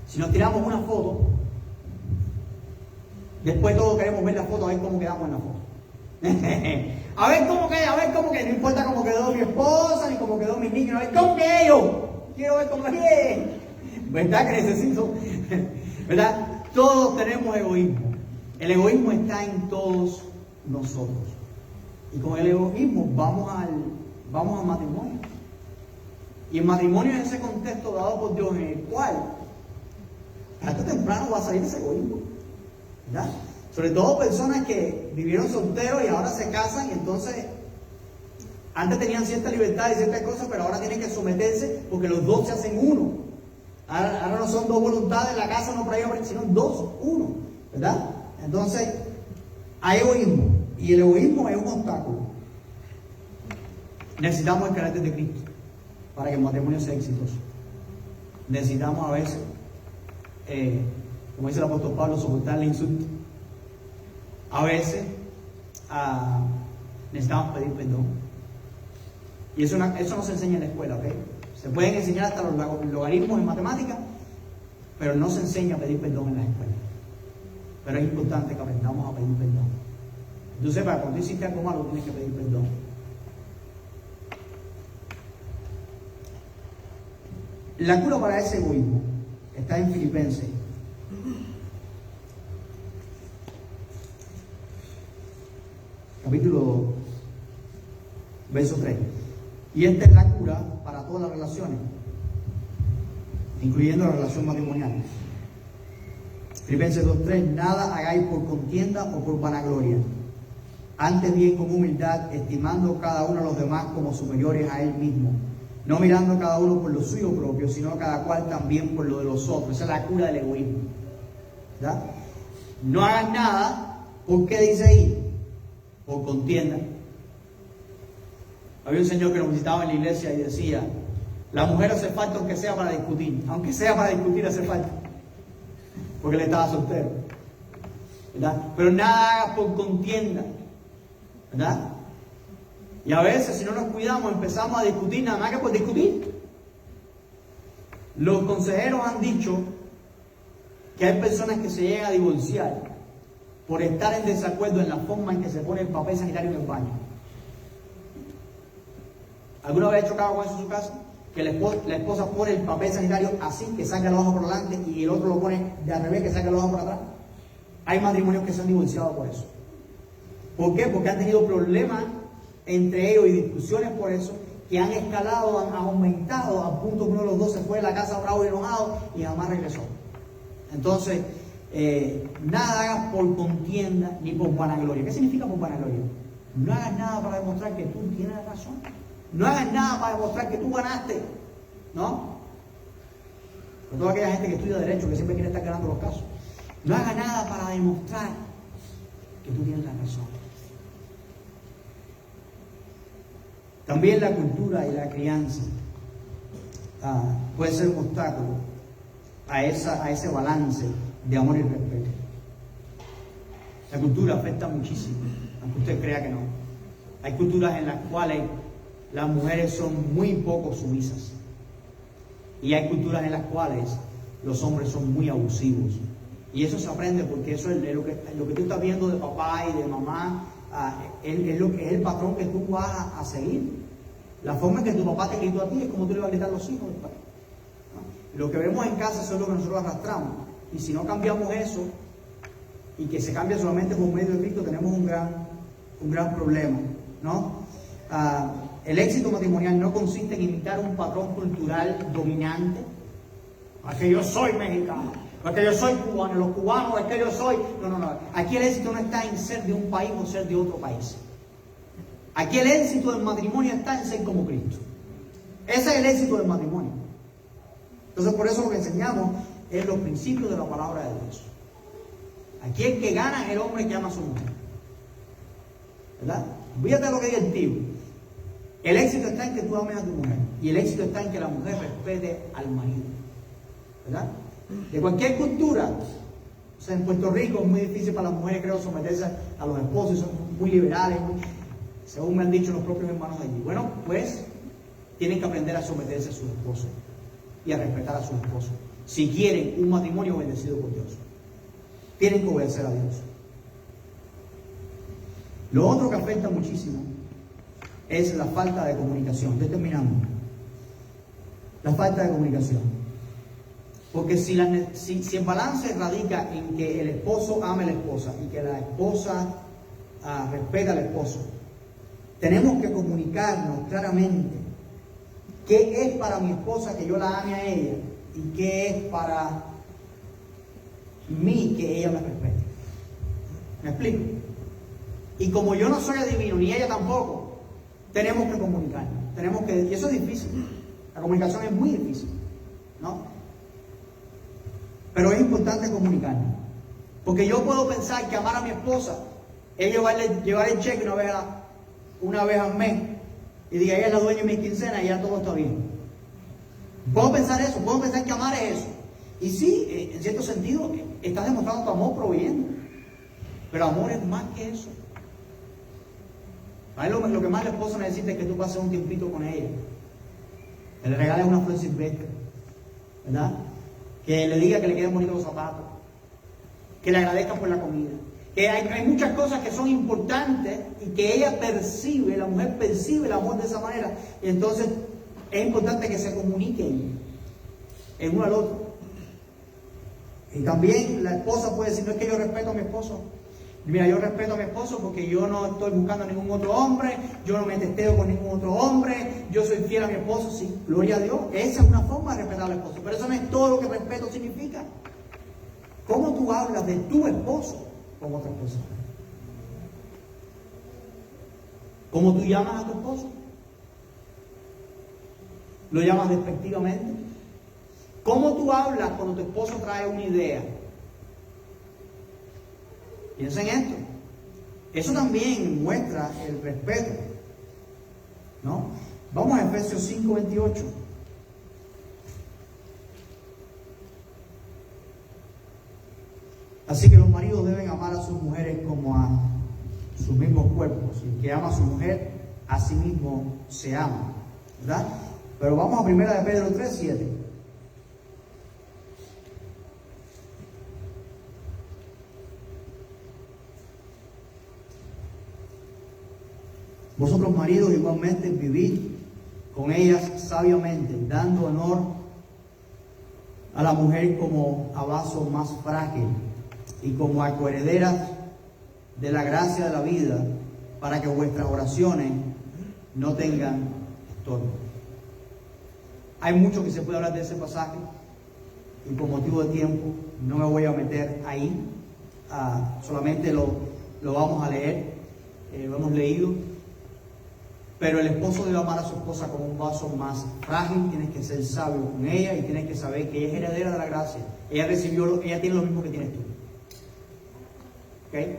Si nos tiramos una foto, después todos queremos ver la foto, a ver cómo quedamos en la foto. A ver cómo queda, no importa cómo quedó mi esposa, ni cómo quedó mi niño, a ver cómo quedé yo. Quiero ver cómo quedé. ¿Verdad que necesito? ¿Verdad? Todos tenemos egoísmo. El egoísmo está en todos nosotros. Y con el egoísmo vamos al matrimonio. Y el matrimonio es ese contexto dado por Dios en el cual tarde o temprano va a salir ese egoísmo. ¿Verdad? Sobre todo personas que vivieron solteros y ahora se casan y entonces antes tenían cierta libertad y ciertas cosas, pero ahora tienen que someterse porque los dos se hacen uno. Ahora no son dos voluntades en la casa, no para ellos, sino dos, uno. ¿Verdad? Entonces, hay egoísmo. Y el egoísmo es un obstáculo. Necesitamos el carácter de Cristo para que el matrimonio sea exitoso. Necesitamos a veces, como dice el apóstol Pablo, soportar el insulto. A veces necesitamos pedir perdón. Y eso no se enseña en la escuela, ¿ok? Se pueden enseñar hasta los logaritmos en matemáticas, pero no se enseña a pedir perdón en la escuela. Pero es importante que aprendamos a pedir perdón. Tú sepas, cuando hiciste algo malo, tienes que pedir perdón. La cura para ese egoísmo está en Filipenses. Capítulo, verso 3. Y esta es la cura para todas las relaciones, incluyendo la relación matrimonial. Filipenses 2:3, nada hagáis por contienda o por vanagloria, antes bien con humildad, estimando cada uno a los demás como superiores a él mismo, no mirando cada uno por lo suyo propio, sino cada cual también por lo de los otros. Esa es la cura del egoísmo. ¿Verdad? No hagas nada, ¿por qué dice ahí? Por contienda. Había un señor que nos visitaba en la iglesia y decía, la mujer hace falta aunque sea para discutir hace falta, porque él estaba soltero, ¿verdad? Pero nada hagas por contienda, ¿verdad? Y a veces si no nos cuidamos empezamos a discutir nada más que por discutir. Los consejeros han dicho que hay personas que se llegan a divorciar por estar en desacuerdo en la forma en que se pone el papel sanitario en el baño. ¿Alguna vez ha chocado con eso en su casa? Que la esposa pone el papel sanitario así, que saca la hoja por delante, y el otro lo pone de al revés, que saca la hoja por atrás. Hay matrimonios que se han divorciado por eso. ¿Por qué? Porque han tenido problemas entre ellos y discusiones por eso, que han escalado, han aumentado, al punto que uno de los dos se fue de la casa bravo y enojado y jamás regresó. Entonces, nada hagas por contienda ni por vanagloria. ¿Qué significa por vanagloria? No hagas nada para demostrar que tú tienes razón. No hagas nada para demostrar que tú ganaste, ¿no? Por toda aquella gente que estudia Derecho, que siempre quiere estar ganando los casos. No hagas nada para demostrar que tú tienes la razón. También la cultura y la crianza puede ser un obstáculo a ese balance de amor y respeto. La cultura afecta muchísimo, aunque usted crea que no. Hay culturas en las cuales las mujeres son muy poco sumisas. Y hay culturas en las cuales los hombres son muy abusivos. Y eso se aprende porque eso es lo que tú estás viendo de papá y de mamá, es el patrón que tú vas a seguir. La forma en que tu papá te gritó a ti es como tú le vas a gritar a los hijos. ¿No? Lo que vemos en casa eso es lo que nosotros arrastramos. Y si no cambiamos eso, y que se cambia solamente por medio de Cristo, tenemos un gran problema, ¿no? El éxito matrimonial no consiste en imitar un patrón cultural dominante. Es que yo soy mexicano, es que yo soy cubano, los cubanos es que yo soy... No. Aquí el éxito no está en ser de un país o ser de otro país. Aquí el éxito del matrimonio está en ser como Cristo. Ese es el éxito del matrimonio. Entonces por eso lo que enseñamos es los principios de la palabra de Dios. Aquí el que gana es el hombre que ama a su mujer. ¿Verdad? Fíjate lo que dice el tío. El éxito está en que tú ames a tu mujer. Y el éxito está en que la mujer respete al marido. ¿Verdad? De cualquier cultura. O sea, en Puerto Rico es muy difícil para las mujeres, creo, someterse a los esposos. Son muy liberales, según me han dicho los propios hermanos allí. Bueno, pues tienen que aprender a someterse a sus esposos y a respetar a sus esposos. Si quieren un matrimonio bendecido por Dios, tienen que obedecer a Dios. Lo otro que afecta muchísimo es la falta de comunicación. Estoy terminando. La falta de comunicación. Porque si el balance radica en que el esposo ame a la esposa y que la esposa respeta al esposo, tenemos que comunicarnos claramente qué es para mi esposa que yo la ame a ella y qué es para mí que ella me respete. ¿Me explico? Y como yo no soy adivino, ni ella tampoco, tenemos que comunicarnos. Y eso es difícil. La comunicación es muy difícil, ¿no? Pero es importante comunicarnos. Porque yo puedo pensar que amar a mi esposa es llevar el cheque una vez al mes y diga, ella es la dueña de mi quincena y ya todo está bien. Puedo pensar eso, puedo pensar que amar es eso. Y sí, en cierto sentido, estás demostrando tu amor proveyendo. Pero amor es más que eso. Lo que más la esposa necesita es que tú pases un tiempito con ella. Que le regales una flor silvestre, ¿verdad? Que le diga que le queden bonitos los zapatos. Que le agradezca por la comida. Que hay muchas cosas que son importantes y que ella percibe, la mujer percibe el amor de esa manera. Y entonces es importante que se comuniquen en uno al otro. Y también la esposa puede decir, no es que yo respeto a mi esposo. Mira, yo respeto a mi esposo porque yo no estoy buscando a ningún otro hombre, yo no me testeo con ningún otro hombre, yo soy fiel a mi esposo, sí, gloria a Dios. Esa es una forma de respetar al esposo, pero eso no es todo lo que respeto significa. ¿Cómo tú hablas de tu esposo con otras personas? ¿Cómo tú llamas a tu esposo? ¿Lo llamas despectivamente? ¿Cómo tú hablas cuando tu esposo trae una idea? Piensa en esto. Eso también muestra el respeto, ¿no? Vamos a Efesios 5:28. Así que los maridos deben amar a sus mujeres como a sus mismos cuerpos. Y el que ama a su mujer, a sí mismo se ama, ¿verdad? Pero vamos a 1 de Pedro 3:7. Vosotros maridos igualmente vivid con ellas sabiamente, dando honor a la mujer como a vaso más frágil y como a coherederas de la gracia de la vida, para que vuestras oraciones no tengan estorbo. Hay mucho que se puede hablar de ese pasaje y por motivo de tiempo no me voy a meter ahí. Solamente lo vamos a leer, lo hemos leído. Pero el esposo debe amar a su esposa como un vaso más frágil. Tienes que ser sabio con ella y tienes que saber que ella es heredera de la gracia. Ella tiene lo mismo que tienes tú. ¿Okay?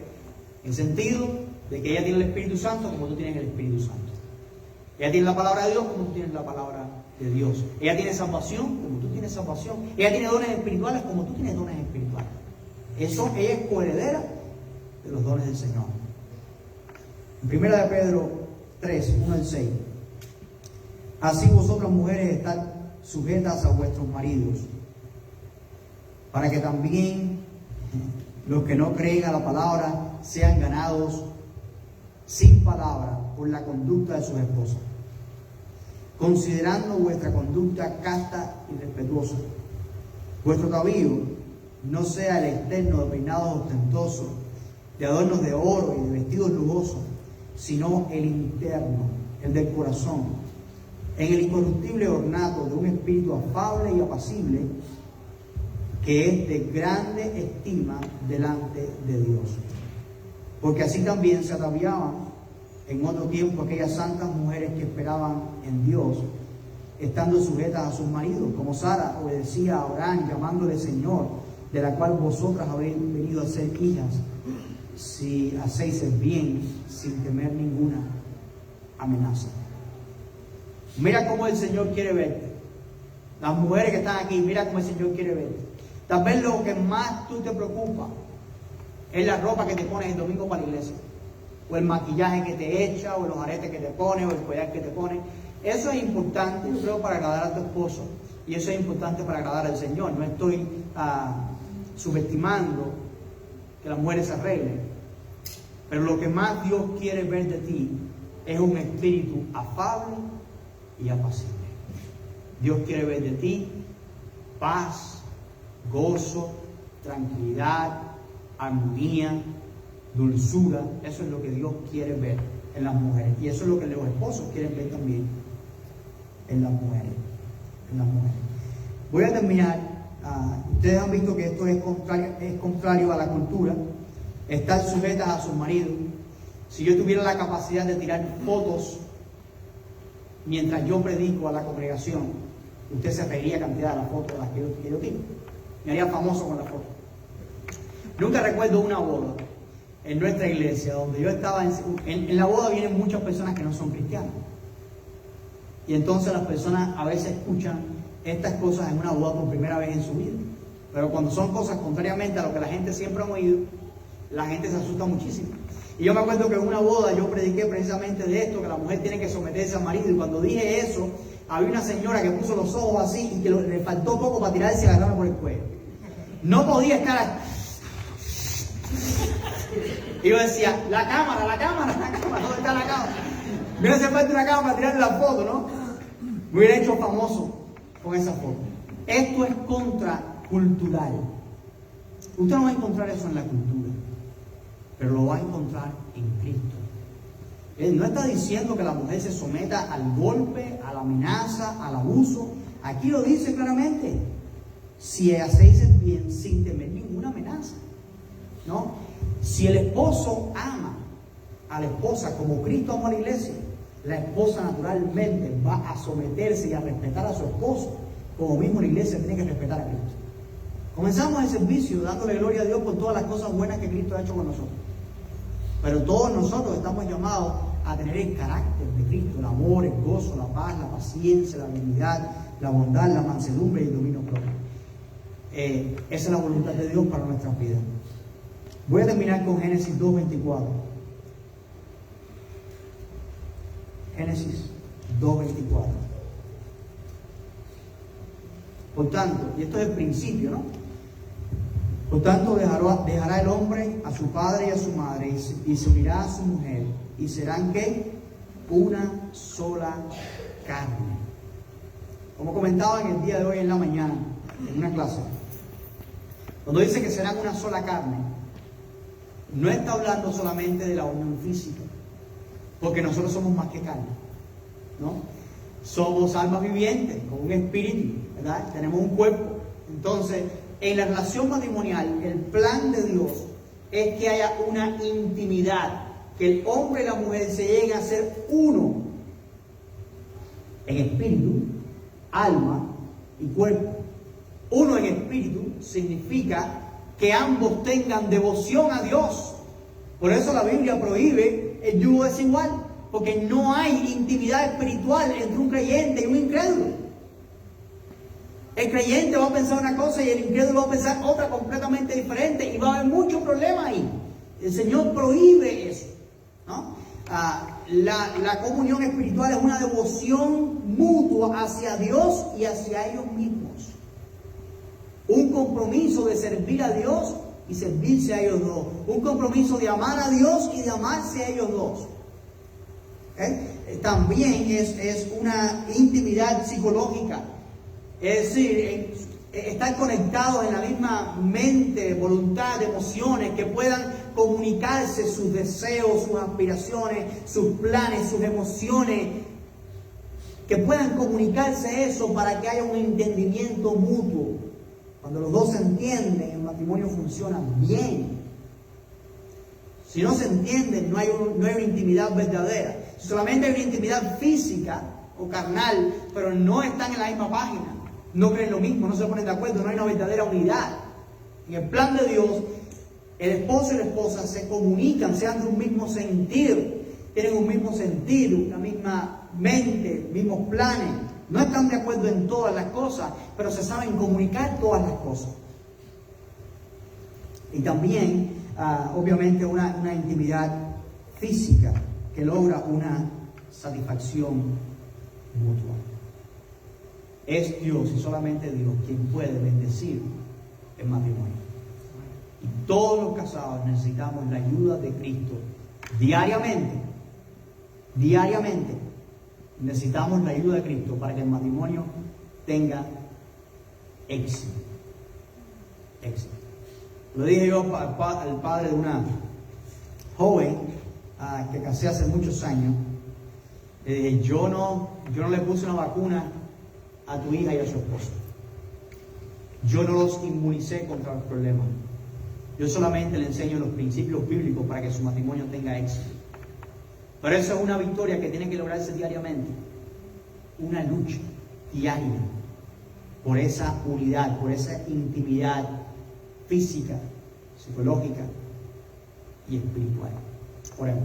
En sentido de que ella tiene el Espíritu Santo como tú tienes el Espíritu Santo. Ella tiene la palabra de Dios como tú tienes la palabra de Dios. Ella tiene salvación como tú tienes salvación. Ella tiene dones espirituales como tú tienes dones espirituales. Ella es coheredera de los dones del Señor. En 1 de Pedro 3, 1 al 6. Así vosotras mujeres estad sujetas a vuestros maridos, para que también los que no creen a la palabra sean ganados sin palabra por la conducta de sus esposas, considerando vuestra conducta casta y respetuosa. Vuestro cabello no sea el externo de peinados ostentosos, de adornos de oro y de vestidos lujosos, sino el interno, el del corazón, en el incorruptible ornato de un espíritu afable y apacible, que es de grande estima delante de Dios. Porque así también se ataviaban en otro tiempo aquellas santas mujeres que esperaban en Dios, estando sujetas a sus maridos, como Sara obedecía a Abraham, llamándole Señor, de la cual vosotras habéis venido a ser hijas, si hacéis el bien sin temer ninguna amenaza. Mira cómo el Señor quiere verte. Las mujeres que están aquí, mira cómo el Señor quiere verte. Tal vez lo que más tú te preocupa es la ropa que te pones el domingo para la iglesia, o el maquillaje que te echa, o los aretes que te pones, o el collar que te pones. Eso es importante, yo creo, para agradar a tu esposo, y eso es importante para agradar al Señor. No estoy subestimando que las mujeres se arreglen, pero lo que más Dios quiere ver de ti es un espíritu afable y apacible. Dios quiere ver de ti paz, gozo, tranquilidad, armonía, dulzura. Eso es lo que Dios quiere ver en las mujeres. Y eso es lo que los esposos quieren ver también en las mujeres. Voy a terminar. Ustedes han visto que esto es contrario a la cultura. Estar sujetas a sus maridos. Si yo tuviera la capacidad de tirar fotos mientras yo predico a la congregación, usted se reiría cantidad de las fotos las que yo tiro. Me haría famoso con las fotos. Nunca recuerdo una boda en nuestra iglesia donde yo estaba. En la boda vienen muchas personas que no son cristianas. Y entonces las personas a veces escuchan estas cosas en una boda por primera vez en su vida. Pero cuando son cosas contrariamente a lo que la gente siempre ha oído, la gente se asusta muchísimo. Y yo me acuerdo que en una boda yo prediqué precisamente de esto, que la mujer tiene que someterse al marido. Y cuando dije eso, había una señora que puso los ojos así y que le faltó poco para tirarse y agarrarme por el cuello. No podía estar. Y yo decía, la cámara, ¿dónde está la cámara? Me hace falta una cámara para tirarle la foto, ¿no? Me hubiera hecho famoso con esa foto. Esto es contracultural. Usted no va a encontrar eso en la cultura, pero lo va a encontrar en Cristo. Él no está diciendo que la mujer se someta al golpe, a la amenaza, al abuso. Aquí lo dice claramente. Si hacéis el bien sin temer ninguna amenaza, ¿no? Si el esposo ama a la esposa como Cristo amó a la iglesia, la esposa naturalmente va a someterse y a respetar a su esposo, como mismo la iglesia tiene que respetar a Cristo. Comenzamos el servicio dándole gloria a Dios por todas las cosas buenas que Cristo ha hecho con nosotros. Pero todos nosotros estamos llamados a tener el carácter de Cristo: el amor, el gozo, la paz, la paciencia, la benignidad, la bondad, la mansedumbre y el dominio propio. Esa es la voluntad de Dios para nuestras vidas. Voy a terminar con Génesis 2:24. Génesis 2:24. Por tanto, y esto es el principio, ¿no? Por tanto, dejará el hombre a su padre y a su madre y se unirá a su mujer, y serán, ¿qué? Una sola carne. Como comentaba en el día de hoy en la mañana, en una clase, cuando dice que serán una sola carne, no está hablando solamente de la unión física, porque nosotros somos más que carne, ¿no? Somos almas vivientes, con un espíritu, ¿verdad? Tenemos un cuerpo. Entonces, en la relación matrimonial, el plan de Dios es que haya una intimidad, que el hombre y la mujer se lleguen a ser uno en espíritu, alma y cuerpo. Uno en espíritu significa que ambos tengan devoción a Dios. Por eso la Biblia prohíbe el yugo desigual, porque no hay intimidad espiritual entre un creyente y un incrédulo. El creyente va a pensar una cosa y el incrédulo va a pensar otra completamente diferente, y va a haber muchos problemas ahí. El Señor prohíbe eso, ¿no? La comunión espiritual es una devoción mutua hacia Dios y hacia ellos mismos. Un compromiso de servir a Dios y servirse a ellos dos. Un compromiso de amar a Dios y de amarse a ellos dos. También es una intimidad psicológica. Es decir, estar conectados en la misma mente, voluntad, emociones, que puedan comunicarse sus deseos, sus aspiraciones, sus planes, sus emociones, que puedan comunicarse eso para que haya un entendimiento mutuo. Cuando los dos se entienden, el matrimonio funciona bien. Si no se entienden, no hay una intimidad verdadera. Si solamente hay una intimidad física o carnal, pero no están en la misma página, no creen lo mismo, no se ponen de acuerdo, no hay una verdadera unidad. En el plan de Dios, el esposo y la esposa se comunican, sean de un mismo sentido, tienen un mismo sentido, una misma mente, mismos planes. No están de acuerdo en todas las cosas, pero se saben comunicar todas las cosas. Y también, obviamente, una intimidad física que logra una satisfacción mutua. Es Dios y solamente Dios quien puede bendecir el matrimonio. Y todos los casados necesitamos la ayuda de Cristo diariamente. Diariamente necesitamos la ayuda de Cristo para que el matrimonio tenga éxito. éxito. Lo dije yo al padre de una joven que casé hace muchos años. Le dije, yo no le puse una vacuna a tu hija y a su esposo. Yo no los inmunicé contra los problemas. Yo solamente le enseño los principios bíblicos para que su matrimonio tenga éxito. Pero eso es una victoria que tiene que lograrse diariamente. Una lucha diaria por esa unidad, por esa intimidad física, psicológica y espiritual. Oremos.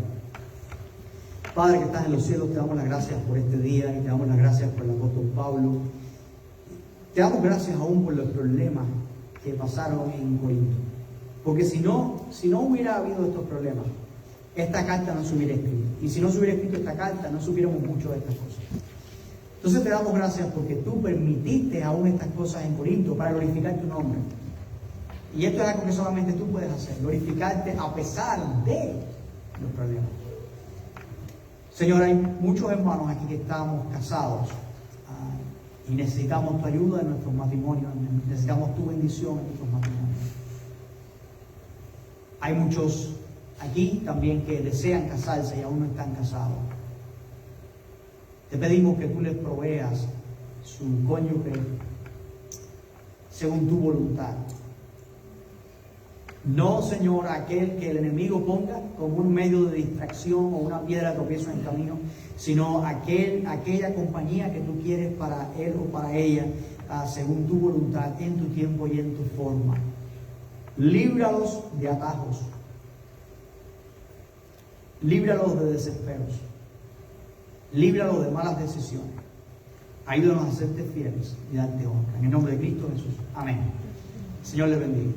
Padre que estás en los cielos, te damos las gracias por este día y te damos las gracias por el apóstol Pablo. Te damos gracias aún por los problemas que pasaron en Corinto. Porque si no hubiera habido estos problemas, esta carta no se hubiera escrito. Y si no se hubiera escrito esta carta, no supiéramos mucho de estas cosas. Entonces te damos gracias porque tú permitiste aún estas cosas en Corinto para glorificar tu nombre. Y esto es algo que solamente tú puedes hacer, glorificarte a pesar de los problemas. Señor, hay muchos hermanos aquí que estamos casados y necesitamos tu ayuda en nuestros matrimonios, necesitamos tu bendición en nuestros matrimonios. Hay muchos aquí también que desean casarse y aún no están casados. Te pedimos que tú les proveas su cónyuge según tu voluntad. No, Señor, aquel que el enemigo ponga como un medio de distracción o una piedra de tropiezo en el camino, sino aquella compañía que tú quieres para él o para ella, según tu voluntad, en tu tiempo y en tu forma. Líbralos de atajos. Líbralos de desesperos. Líbralos de malas decisiones. Ayúdanos a serte fieles y darte honra. En el nombre de Cristo Jesús. Amén. Señor les bendiga.